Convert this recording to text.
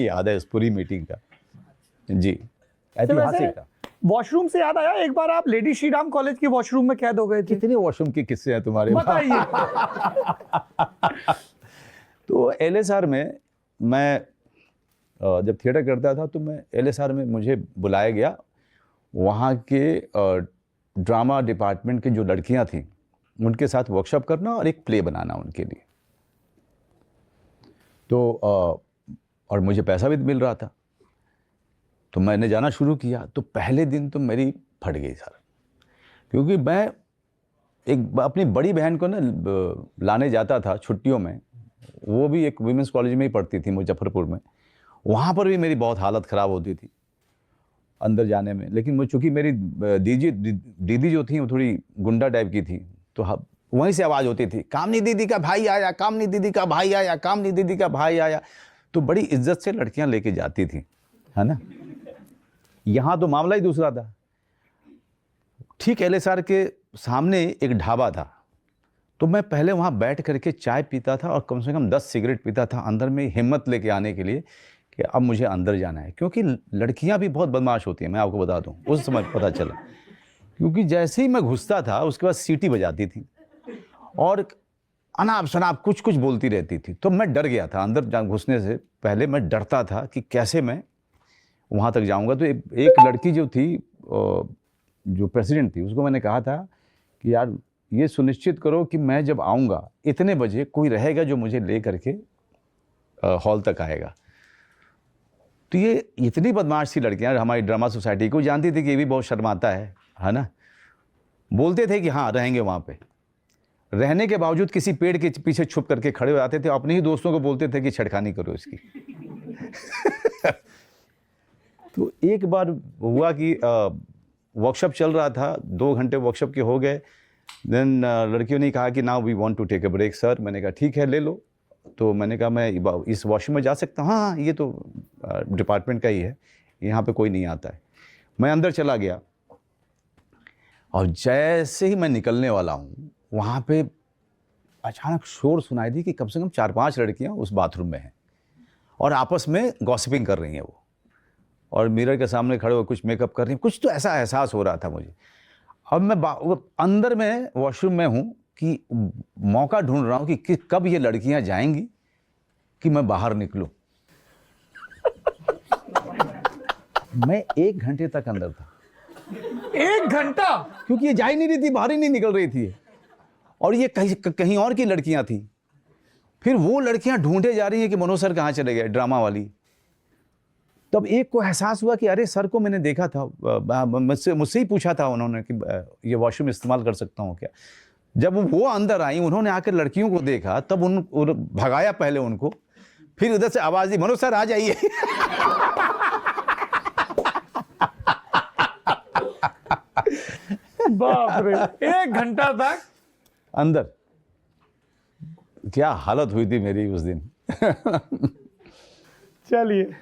याद है उस पूरी मीटिंग का। जी, तो ऐतिहासिक वैसे था। वॉशरूम से याद आया, एक बार आप लेडी श्री राम कॉलेज के वॉशरूम में कैद हो गए थे। कितने वॉशरूम के किस्से हैं तुम्हारे? बताइए। तो एलएसआर में मैं जब थिएटर करता था तो मैं एलएसआर में मुझे बुलाया गया। वहाँ के ड्रामा डिपार्टमेंट की जो लड़कियाँ थीं उनके साथ वर्कशॉप करना और एक प्ले बनाना उनके लिए। तो और मुझे पैसा भी मिल रहा था, तो मैंने जाना शुरू किया। तो पहले दिन तो मेरी फट गई सर, क्योंकि मैं एक अपनी बड़ी बहन को ना लाने जाता था छुट्टियों में। वो भी एक विमेंस कॉलेज में ही पढ़ती थी मुजफ्फरपुर में। वहाँ पर भी मेरी बहुत हालत ख़राब होती थी अंदर जाने में। लेकिन मुझे चूँकि मेरी दीदी जो थी वो थोड़ी गुंडा टाइप की थी, तो वहीं से आवाज़ होती थी, कामनी दीदी का भाई आया, कामनी दीदी का भाई आया, कामनी दीदी का भाई आया। तो बड़ी इज्जत से लड़कियां लेके जाती थी, है ना। यहाँ तो मामला ही दूसरा था। ठीक एलएसआर के सामने एक ढाबा था, तो मैं पहले वहाँ बैठ करके चाय पीता था और कम से कम 10 सिगरेट पीता था अंदर में हिम्मत लेके आने के लिए कि अब मुझे अंदर जाना है। क्योंकि लड़कियां भी बहुत बदमाश होती हैं, मैं आपको बता दूं, उस समय पता चला। क्योंकि जैसे ही मैं घुसता था उसके बाद सीटी बजाती थी और अनाप शनाप कुछ कुछ बोलती रहती थी। तो मैं डर गया था, अंदर घुसने से पहले मैं डरता था कि कैसे मैं वहाँ तक जाऊँगा। तो एक लड़की जो थी, जो प्रेसिडेंट थी, उसको मैंने कहा था कि यार ये सुनिश्चित करो कि मैं जब आऊँगा इतने बजे कोई रहेगा जो मुझे ले करके हॉल तक आएगा। तो ये इतनी बदमाश सी लड़कियां हमारी ड्रामा सोसाइटी को जानती थी कि ये भी बहुत शर्माता है ना। बोलते थे कि हाँ रहेंगे वहाँ पे, रहने के बावजूद किसी पेड़ के पीछे छुप करके खड़े हो जाते थे। अपने ही दोस्तों को बोलते थे कि छेड़खानी करो इसकी। तो एक बार हुआ कि वर्कशॉप चल रहा था, 2 घंटे वर्कशॉप के हो गए। देन लड़कियों ने कहा कि now we want to take a break sir. मैंने कहा ठीक है ले लो। तो मैंने कहा मैं इस वॉशरूम में जा सकता हूँ? हाँ ये तो डिपार्टमेंट का ही है, यहाँ पे कोई नहीं आता है। मैं अंदर चला गया और जैसे ही मैं निकलने वाला हूँ वहाँ पे अचानक शोर सुनाई दी कि कम से कम 4-5 लड़कियाँ उस बाथरूम में हैं और आपस में गॉसिपिंग कर रही हैं वो, और मिरर के सामने खड़े हो कुछ मेकअप कर रही हैं। कुछ तो ऐसा एहसास हो रहा था मुझे। अब मैं अंदर में वॉशरूम में हूँ कि मौका ढूंढ रहा हूँ कि कब ये लड़कियां जाएंगी कि मैं बाहर निकलूं। मैं 1 घंटे तक अंदर था। 1 घंटा? क्योंकि ये जा ही नहीं रही थी, बाहर ही नहीं निकल रही थी, और ये कहीं और की लड़कियां थी। फिर वो लड़कियां ढूंढे जा रही हैं कि मनोज सर कहाँ चले गए, ड्रामा वाली। तब एक को एहसास हुआ कि अरे सर को मैंने देखा था, मुझसे ही पूछा था उन्होंने कि ये वॉशरूम इस्तेमाल कर सकता हूँ क्या। जब वो अंदर आई, उन्होंने आकर लड़कियों को देखा, तब भगाया पहले उनको, फिर उधर से आवाज दी मनोज सर आ जाइए। बाप रे, 1 घंटा तक अंदर। क्या हालत हुई थी मेरी उस दिन। चलिए।